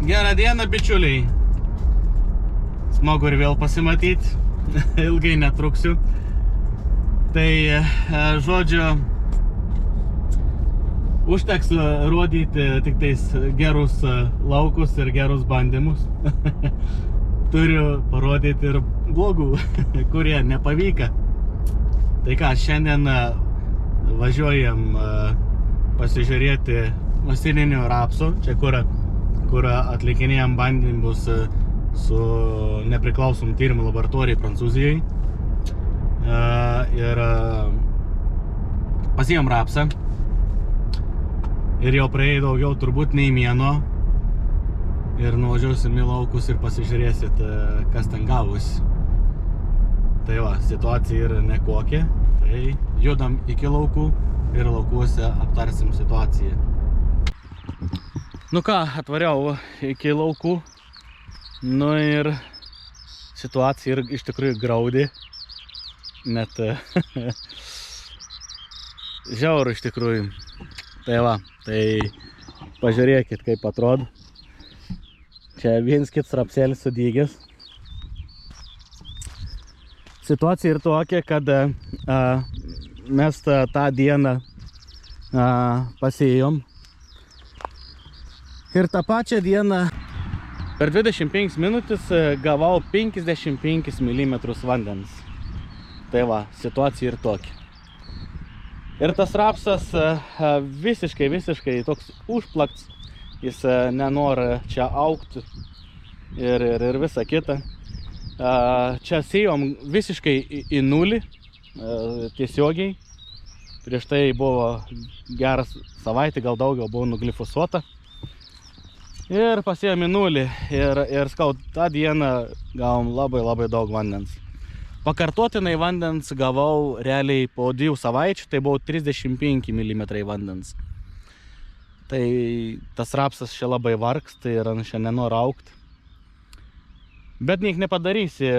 Gerą dieną, bičiuliai. Smagu ir vėl pasimatyti. Ilgai netruksiu. Tai, žodžiu, užteks rodyti tik tais gerus laukus ir gerus bandymus. Turiu parodyti ir blogų, kurie nepavyka. Tai ką, šiandien važiuojam pasižiūrėti masininių rapsų. Čia kur atlikinėjom bandymus su nepriklausomų tyrimų laboratorijai Prancūzijai. Ir pasijom rapsą. Ir jau praėjo daugiau turbūt nei mėnuo. Ir nuvažiuosim į laukus ir pasižiūrėsit, kas ten gavosi. Tai va, situacija yra nekokia. Tai judam iki laukų ir laukuose aptarsim situaciją. Nu ką, atvariau iki laukų. Nu ir situacija ir iš tikrųjų graudi. Net žiauru iš tikrųjų. Tai va, tai pažiūrėkit, kaip atrodo. Čia viens kits rapselis sudygęs. Situacija ir tokia, kad mes tą dieną pasėjom. Ir tą pačią dieną per 25 minutės gavau 55 mm vandens. Tai va, situacija ir tokia. Ir tas rapsas visiškai toks užplakts. Jis nenori čia augti ir visa kita. Čia sėjom visiškai į nulį, tiesiogiai. Prieš tai buvo geras savaitė, gal daugiau buvo nuglifosuota. Ir pasėjom į nulį ir skau, tą dieną gavom labai daug vandens. Pakartotinai vandens gavau realiai po 2 savaičių, tai buvo 35 mm vandens. Tai tas rapsas čia labai vargsta ir čia nenori augti. Bet niek nepadarysi,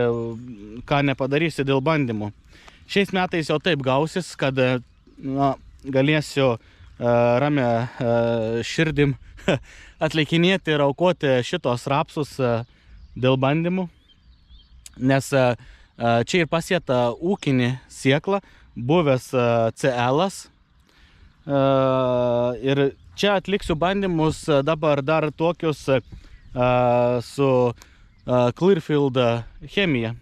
ką nepadarysi dėl bandymų. Šiais metais jau taip gausis, kad galėsiu ramia širdim atlikinėti ir aukoti šitos rapsus dėl bandymų. Nes čia ir pasėta ūkinė sėkla, buvęs CL-as. Ir čia atliksiu bandymus dabar dar tokius su Clearfield chemija.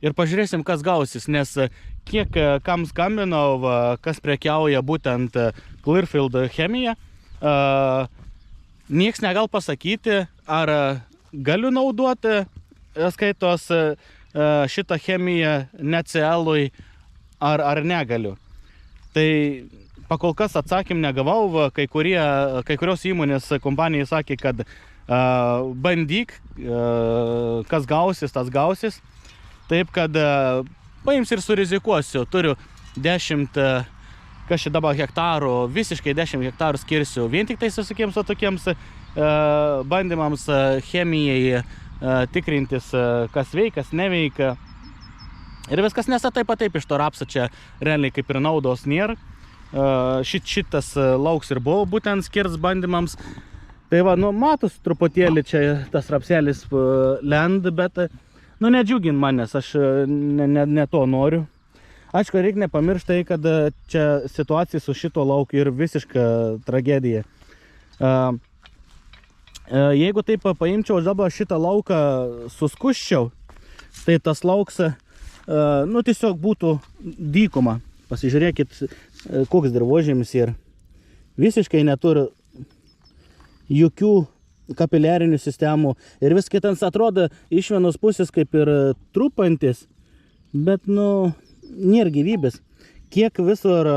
Ir pažiūrėsim, kas gausis, nes kiek kam skambinau, kas prekiauja būtent Clearfield chemija, nieks negal pasakyti, ar galiu naudoti, skaitos, šitą chemiją ne CL-ui, ar negaliu. Tai pakol kas atsakym negavau, kai kurios įmonės kompanijai sakė, kad bandyk, kas gausis, tas gausis. Taip, kad paims ir surizikuosiu. Turiu 10, kas čia dabar hektarų, visiškai 10 hektarų skirsiu vien tik tai susakiems tokiems bandymams chemijai tikrintis, kas veikas, neveikia. Ir viskas, nes taip iš to rapso čia realiai kaip ir naudos nėra. Šitas lauks ir buvo būtent skirs bandymams. Tai va, nu, matus truputėlį čia tas rapselis lenda, bet nedžiugin manęs, aš ne to noriu. Aišku, reikia nepamiršti tai, kad čia situacija su šito lauku ir visiška tragedija. Jeigu taip paimčiau dabar šitą lauką suskusčiau, tai tas lauks, tiesiog būtų dykuma. Pasižiūrėkit, koks dirvožėmis ir visiškai neturi jokių kapiliarinių sistemų. Ir vis kitans atrodo iš vienos pusės kaip ir trupantis, bet, nėra gyvybės. Kiek visur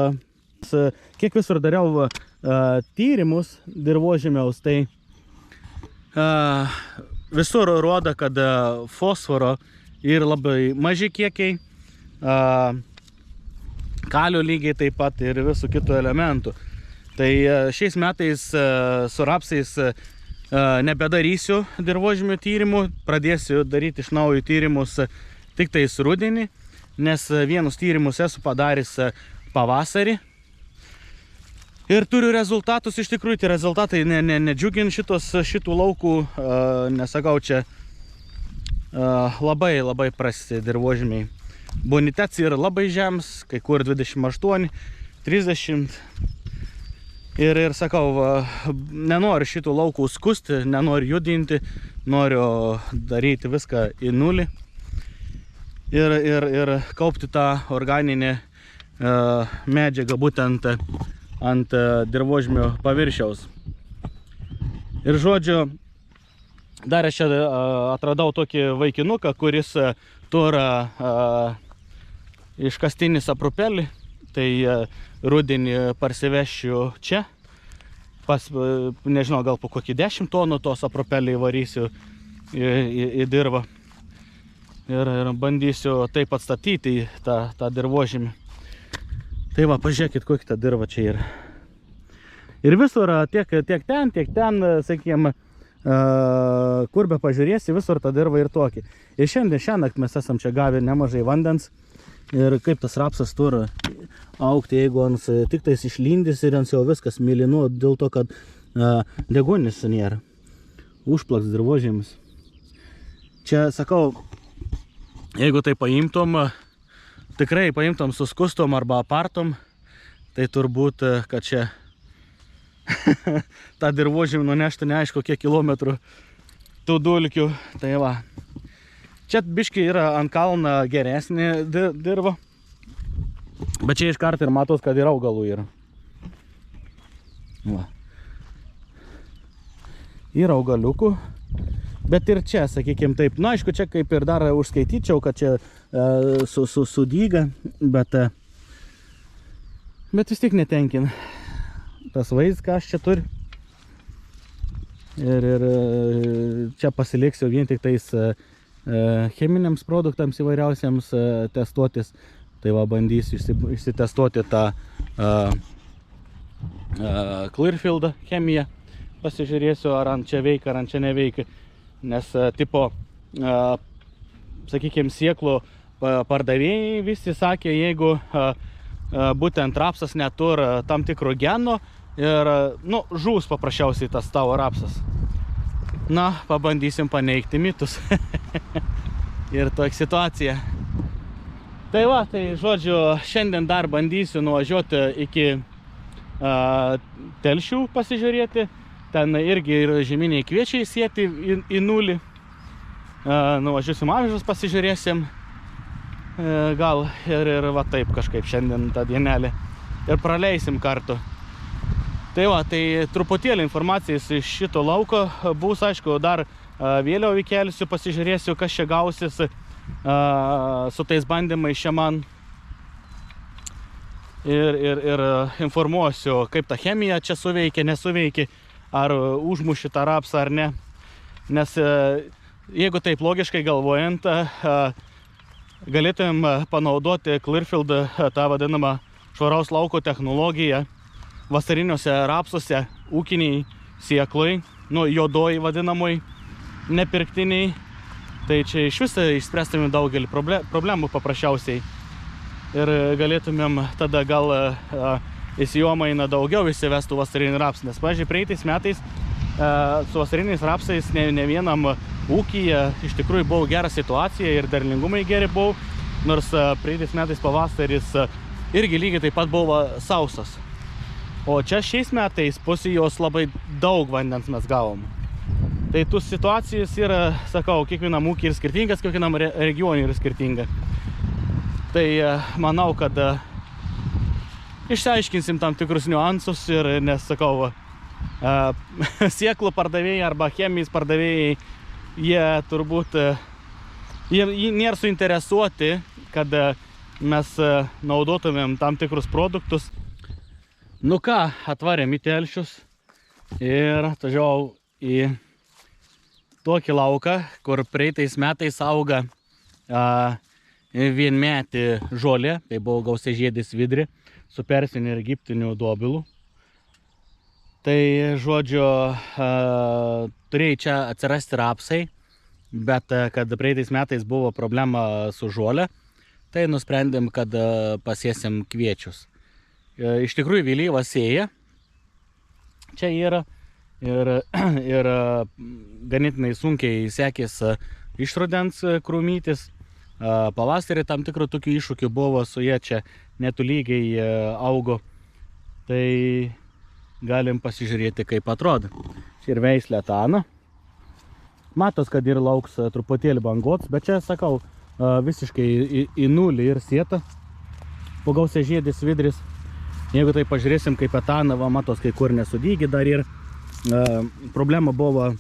dariau tyrimus dirvožėmiaus, tai visur rodo, kad fosforo ir labai maži kiekiai, kalio lygiai taip pat ir visų kitų elementų. Tai šiais metais su rapsais nebedarysiu dirvožemio tyrimų, pradėsiu daryti iš naujo tyrimus tik tais rudenį, nes vienus tyrimus esu padaręs pavasarį. Ir turiu rezultatus, iš tikrųjų, tie rezultatai nedžiugin šitų laukų, nesakau, čia labai prasti dirvožemiai. Bonitets yra labai žems, kai kur 28, 30. Ir sakau, nenoriu šitų laukų skusti, nenoriu judinti, noriu daryti viską į nulį ir kaupti tą organinę medžiagą būtent ant dirvožemio paviršiaus. Ir žodžiu, dar aš čia atradau tokį vaikinuką, kuris turi iškastinį saprupelį. Tai rudenį parsivešiu čia. Nežinau, gal po kokį 10 tonų to saprupelį įvarysiu į dirvą. Ir bandysiu taip atstatyti tą dirvožemį. Tai va, pažiūrėkit, kokia ta dirva čia yra. Ir visur, tiek ten, sakykime, kur be pažiūrėsi, visur ta dirva ir tokia. Ir šiandien mes esam čia gavę nemažai vandens. Ir kaip tas rapsas turi augti, jeigu ant tik tais išlindys ir ant jau viskas mėlynu, dėl to, kad deguonis nėra. Užplaks dirvožemis. Čia, sakau, jeigu tai paimtum, tikrai paimtum suskustom arba apartom, tai turbūt, kad čia tą dirvožemį nuneštų neaišku kiek kilometrų tų dulkių. Tai va. Čia biški yra ant kalno geresnė dirva. Bet čia iš karto ir matos, kad ir augalų yra. Va. Yra augaliukų. Bet ir čia, sakykime taip, na aišku, čia kaip ir dar užskaityčiau, kad čia sudyga, bet vis tik netenkina. Tas vaizdas, ką aš čia turiu. Ir čia pasiliksiu vien tik tais cheminiams produktams įvairiausiems testuotis. Tai va, bandysiu išsitestuoti tą Clearfield chemiją. Pasižiūrėsiu, ar ant čia veikia, ar ant čia neveikia. Nes tipo, sakykime, sieklų pardavėjai visi sakė, jeigu būtent rapsas neturi tam tikro geno ir, nu, žūs paprasčiausiai tas tavo rapsas. Na, pabandysim paneigti mitus. Ir tokia situacija. Tai va, tai žodžiu, šiandien dar bandysiu nuvažiuoti iki Telšių pasižiūrėti. Ten irgi yra žieminiai kviečiai sėti į nulį. Nuvažiuosim avižus, pasižiūrėsim. Gal ir va taip kažkaip šiandien tą dienelį. Ir praleisim kartu. Tai va, tai truputėlį informacijos iš šito lauko bus, aišku, dar vėliau įkelsiu, pasižiūrėsiu, kas čia gausis su tais bandymais čia man. Ir informuosiu, kaip ta chemija čia suveikia, nesuveikia, ar užmuši tą rapsą ar ne. Nes jeigu taip logiškai galvojant, galėtumėm panaudoti Clearfield tą vadinamą švaraus lauko technologiją vasariniuose rapsuose, ūkiniai sieklai, nu, juodoj vadinamoj, nepirktiniai. Tai čia iš viso išspręstumėm daugelį problemų paprasčiausiai. Ir galėtumėm tada gal į sėjomainą daugiau įsivestų vasarinį rapsą. Nes, pavyzdžiui, praeitais metais su vasariniais rapsais ne vienam ūkyje iš tikrųjų buvo gera situacija ir derlingumai geri buvo. Nors praeitais metais pavasaris irgi lygiai taip pat buvo sausas. O čia šiais metais pusė jos labai daug vandens mes gavom. Tai tų situacijos yra, sakau, kiekvienam ūkį yra skirtingas, kiekvienam regionui yra skirtinga. Tai manau, kad išsiaiškinsim tam tikrus niuansus ir, nes, sakau, sieklų pardavėjai arba chemijos pardavėjai, jie turbūt jie nėra suinteresuoti, kad mes naudotumėm tam tikrus produktus. Nu ką, atvarėm į Telšius ir atvažiavau į tokį lauką, kur praeitais metais auga vienmetį žolė, tai buvo gausiažiedis vidrė su persiniu ir egiptiniu dobilu. Tai, žodžiu, turėjo čia atsirasti rapsai, bet kad praeitais metais buvo problema su žolė, tai nusprendėm, kad pasėsim kviečius. Iš tikrųjų vėlyvą sėja, čia yra ir ganėtinai sunkiai sekės iš rudens krūmytis. Pavasarį tam tikrų tokių iššūkių buvo, su jie čia netolygiai augo. Tai galim pasižiūrėti, kaip atrodo. Čia ir veislė Tana. Matos, kad ir lauks truputėlį bangots, bet čia, sakau, visiškai į nulį ir sieta. Pagausia žiedis vidris. Jeigu tai pažiūrėsim, kaip Tana, va, matos, kai kur nesudygi dar ir problema buvo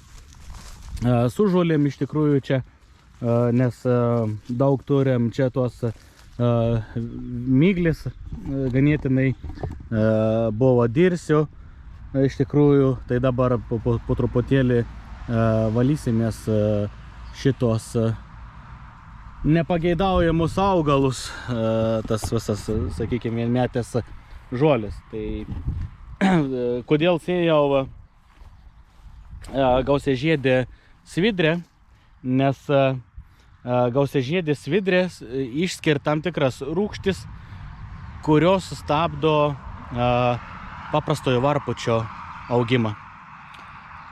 su žolėm iš tikrųjų čia, nes daug turim čia tos myglis ganėtinai, buvo dirsių iš tikrųjų, tai dabar po truputėlį valysimės šitos nepageidaujamus augalus, tas visas, sakykime, vienmetės žolės. Tai kodėl sėjau gausiažiedė svidrė, nes gausiažiedė svidrė išskiria tam tikras rūgštis, kurios stabdo paprastojo varpučio augimą.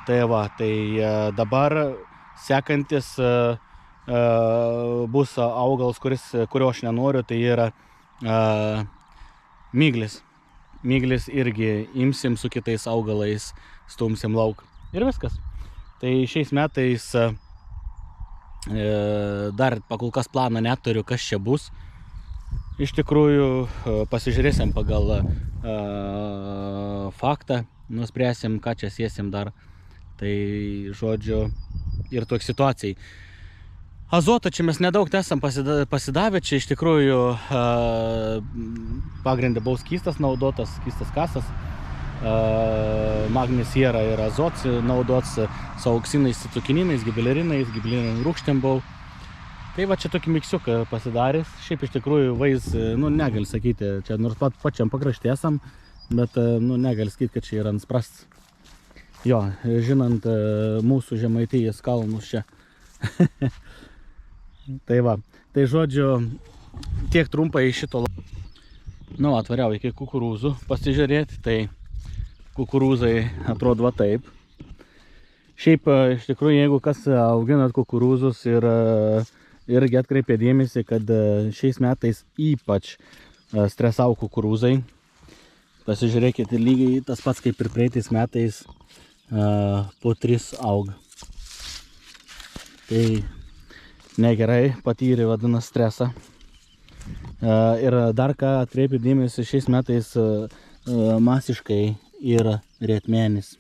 Tai va, tai dabar sekantis bus augalas, kurio aš nenoriu, tai yra myglis. Myglis irgi imsim su kitais augalais, stumsim lauk. Ir viskas. Tai šiais metais dar pakol kas planą neturiu, kas čia bus. Iš tikrųjų pasižiūrėsim pagal faktą, nuspręsim, ką čia sėsim dar. Tai žodžiu ir toks situacijai. Azotą čia mes nedaug esam pasidavę, čia iš tikrųjų pagrindė buvo skystas naudotas, skystas kasas. Magnis siera ir azots naudots su auksinais citukininais, gibelerinais, gibelerinų rūgštėm buvo. Tai va čia tokį miksiuką pasidaręs. Šiaip iš tikrųjų vaiz, nu negali sakyti, čia nors pačiam pakraštį esam, bet nu negali sakyti, kad čia yra ansprasts. Jo, žinant mūsų Žemaitijos kalnus čia. Tai va, tai žodžiu, tiek trumpai iš šito. Nu, atvariau iki kukurūzų pasižiūrėti, tai kukurūzai atrodo va taip. Šiaip, iš tikrųjų, jeigu kas auginat kukurūzus irgi atkreipė dėmesį, kad šiais metais ypač stresavo kukurūzai. Pasižiūrėkite, lygiai tas pats kaip ir praeitais metais po 3 auga. Tai negerai, patyrė vadina stresą. Ir dar ką atkreipiu dėmesį, šiais metais masiškai yra rietmenis.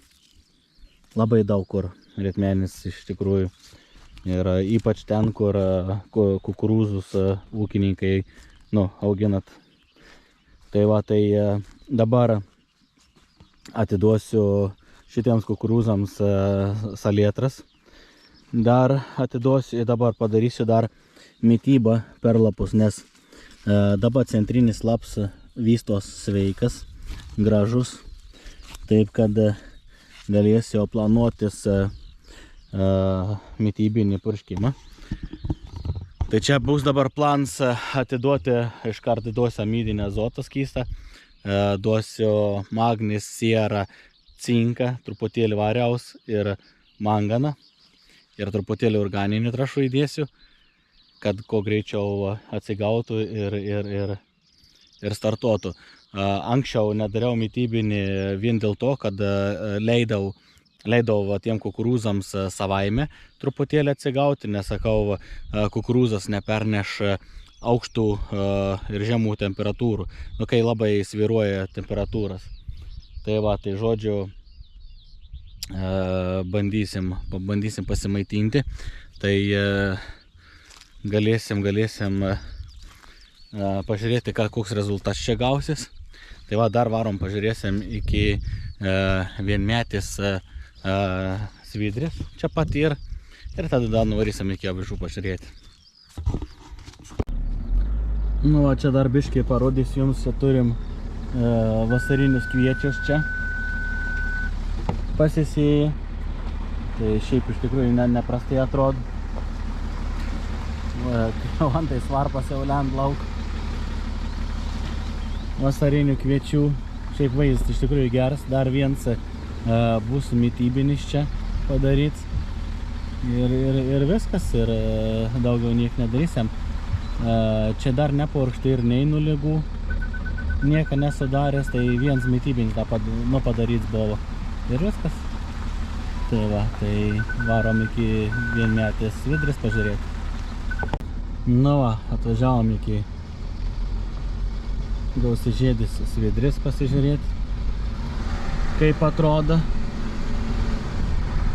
Labai daug kur rietmenis iš tikrųjų. Ir ypač ten, kur kukurūzus ūkininkai auginat. Tai va, tai dabar atiduosiu šitiems kukurūzams salietras. Dar atiduosiu ir dabar padarysiu dar mitybą per lapus, nes dabar centrinis laps vystos sveikas, gražus, taip kad galėsiu planuotis mitybinį purškimą. Tai čia bus dabar plans atiduoti, iškart duosiu amidinį azotą skystą, duosiu magnis, sierą, cinką, truputėlį variaus ir manganą. Ir truputėlį organinių trąšų įdėsiu, kad kuo greičiau atsigautų ir startuotų. Anksčiau nedariau mitybinį vien dėl to, kad leidau tiem kukurūzams savaime truputėlį atsigauti, nes sakau, kukurūzas neperneš aukštų ir žemų temperatūrų, kai labai svyruoja temperatūras. Tai va, tai žodžiu, bandysim pasimaitinti, tai galėsim pažiūrėti, koks rezultatas čia gausis. Tai va, dar varom pažiūrėsim iki vienmetės svidrės čia pat ir tada nuvarysim iki avižų pažiūrėti. Nu va, čia dar biškai parodysiu jums, turim vasarinius kviečius čia pasisėję. Tai šiaip iš tikrųjų neprastai atrodo. Antai svarpas jau lend lauk. Vasarinių kviečių. Šiaip vaizdas iš tikrųjų geras. Dar vienas bus mitybinis čia padaryts. Ir viskas, ir daugiau niek nedarysim. Čia dar nepurkšti ir neinu lygų. Nieko nesudaręs, tai vienas mitybinis padaryts buvo. Ir viskas. Tai va, tai varom iki vienmetės svidrės pažiūrėti. Nu va, atvažiavom iki gausiažiedis svidrės pasižiūrėti, kaip atrodo.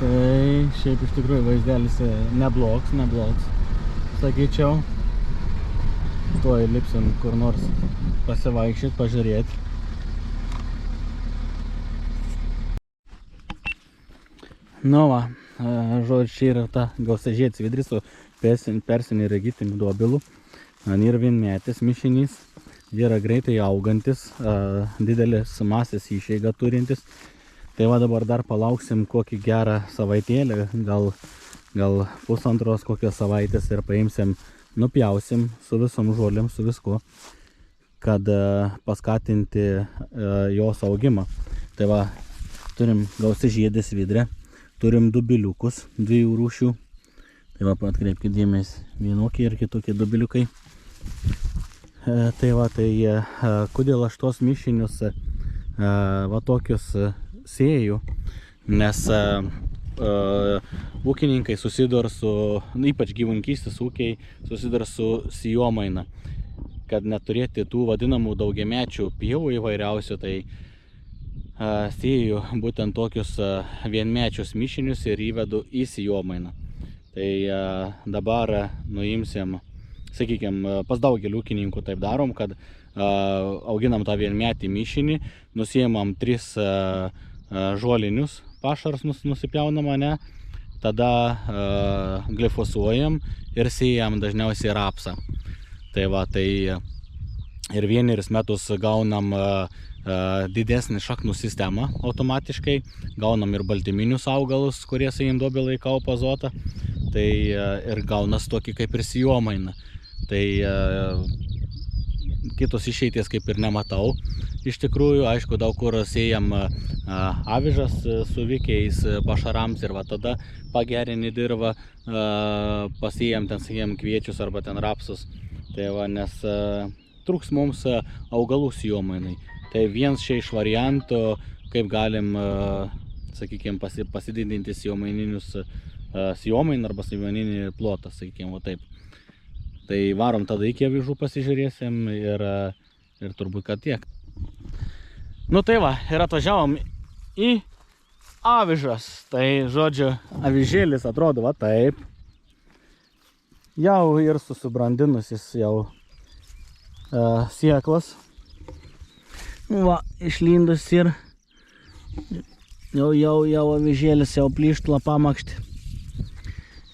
Tai šiaip iš tikrųjų vaizdelis neblogs, sakyčiau. Tuoj lipsim kur nors pasivaikščioti, pažiūrėti. Nu va, žodžiu, čia yra ta gausiažiedis svidris su persiniu regitiniu dobilu. Ir vienmetis mišinys. Yra greitai augantis, didelės masės išeigą turintis. Tai va dabar dar palauksim kokį gerą savaitėlį, gal pusantros kokios savaitės ir paimsim, nupjausim su visom žolėm, su visku, kad paskatinti jos augimą. Tai va, turim gausiažiedį svidrę, turim dubiliukus, 2 rūšių. Tai va, atkreipkite dėmesį, vienokie ir kitokie dubiliukai. Tai va, tai kodėl aš tos mišinius va tokius sėju, nes ūkininkai susidurs su, ypač gyvūnkystės ūkiai, susidurs su sėjomaina. Kad neturėti tų vadinamų daugiamečių pievų įvairiausių, tai sėju būtent tokius vienmečius mišinius ir įvedu į sėjomainą. Tai dabar nuimsim, sakykime, pas daugelį ūkininkų taip darom, kad auginam tą vienmetį mišinį, nusiimam 3 žolinius pašarus, nusipjaunam, ne? Tada glifosuojam ir sėjam dažniausiai rapsą. Tai va, tai ir vienerius metus gaunam didesnį šaknų sistemą automatiškai, gaunam ir baltyminius augalus, kurie sėjim dobilai kaupa azotą, tai ir gaunas tokį kaip ir sėjomaina. Tai kitos išeities kaip ir nematau. Iš tikrųjų, aišku, daug kur sėjam avižas su vikiais pašarams ir va tada pagerini dirvą, pasėjam ten, sakykime, kviečius arba ten rapsus. Tai va, nes trūks mums augalų sėjomainai. Tai vienas čia iš variantų, kaip galim, sakykime, pasididinti sėjomainą arba sėjomaininį plotą, sakykime, va taip. Tai varom tada iki avižų pasižiūrėsim ir turbūt kad tiek. Nu tai va, ir atvažiavom į avižas. Tai žodžiu, avižėlis atrodo va taip. Jau ir susibrandinusis jau sieklas. Va, išlindus ir jau avižėlis jau plyštla pamakšti.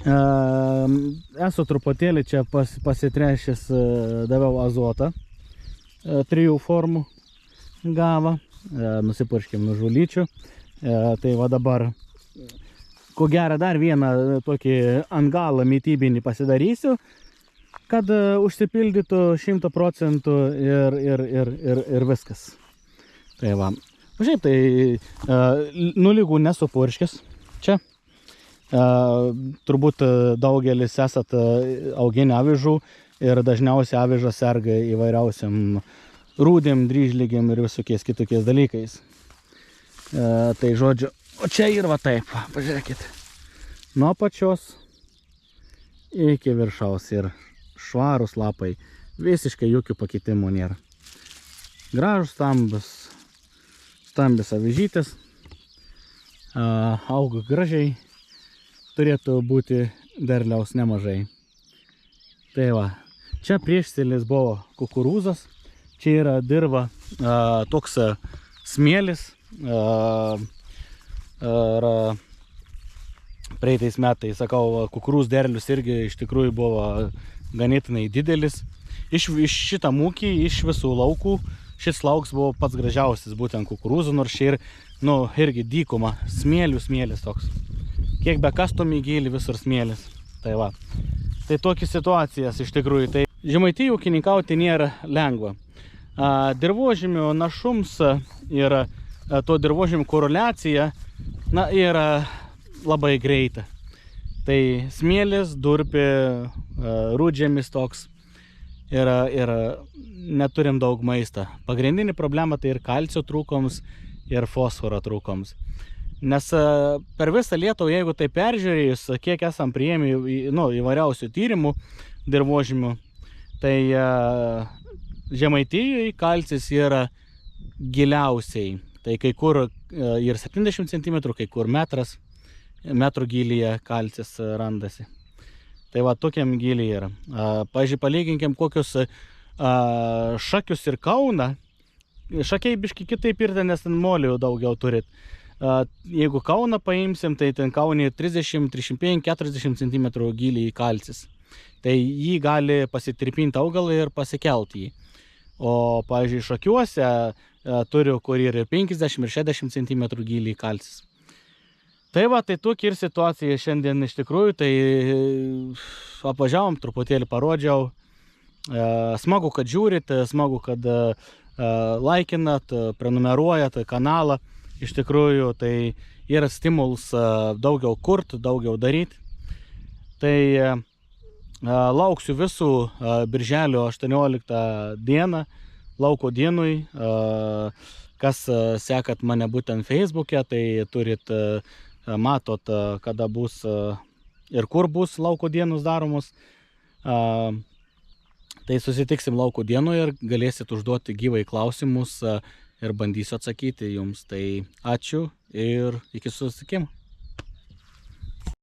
Esu truputėlį čia pasitrešęs, daviau azotą 3 formų gavo, nusipurškim nuo žulyčių. Tai va dabar, ko gero, dar vieną tokį angalą mitybinį pasidarysiu, kad užsipildytų 100% ir viskas. Tai va, šiaip tai nulygų nesupurškęs čia. Turbūt daugelis esat auginę avižų ir dažniausiai avižas serga įvairiausiam rūdėm, dryžligėm ir visokiais kitokiais dalykais. Tai žodžiu, o čia ir va taip, pažiūrėkit, nuo pačios iki viršaus ir švarus lapai, visiškai jokių pakitimų nėra. Gražus, stambis avižytės, auga gražiai. Turėtų būti derliaus nemažai. Tai va, čia priešsėlis buvo kukurūzas, čia yra dirva toks smėlis. Praeitais metais, sakau, kukurūzų derlius irgi iš tikrųjų buvo ganėtinai didelis. Iš šitam ūkį, iš visų laukų, šis lauks buvo pats gražiausias, būtent kukurūzų, nors čia ir, irgi dykuma, smėlis toks. Kiek be kastom į gilį, visur smėlis. Tai va. Tai tokias situacijas iš tikrųjų. Tai Žemaitijoj ūkininkauti nėra lengva. Dirvožemio našums ir to dirvožėmio koreliacija, na, yra labai greita. Tai smėlis, durpė, rūdžemis toks ir neturim daug maisto. Pagrindinė problema tai ir kalcio trūkoms, ir fosforo trūkoms. Nes per visą Lietuvą, jeigu tai peržiūrėjus, kiek esam priėmę įvairiausių tyrimų dirvožemių, tai Žemaitijoje kalcis yra giliausiai. Tai kai kur ir 70 cm, kai kur metrų gylyje kalcis randasi. Tai va, tokiam gylyje yra. Pavyzdžiui, palyginkim kokius Šakius ir Kauną. Šakiai biški kitaip ir ten, nes ten molių daugiau turit. Jeigu Kauną paimsim, tai ten Kaunė 30, 35, 40 cm gylyje kalcis. Tai jį gali pasitirpinti augalą ir pasikelti jį. O, pavyzdžiui, Šakiuose turiu, kur ir 50 ir 60 cm gylyje kalcis. Tai va, tai tokia ir situacija šiandien iš tikrųjų, tai apvažiavom, truputėlį parodžiau. Smagu, kad žiūrit, smagu, kad laikinat, prenumeruojat kanalą. Iš tikrųjų, tai yra stimuls daugiau kurt, daugiau daryt. Tai lauksiu visų birželio 18 dieną, lauko dienui. Kas sekat mane būtent Facebook'e, tai turit matot, kada bus ir kur bus lauko dienos daromos. Tai susitiksim lauko dienų ir galėsit užduoti gyvai klausimus ir bandysiu atsakyti jums. Tai ačiū ir iki susitikimo.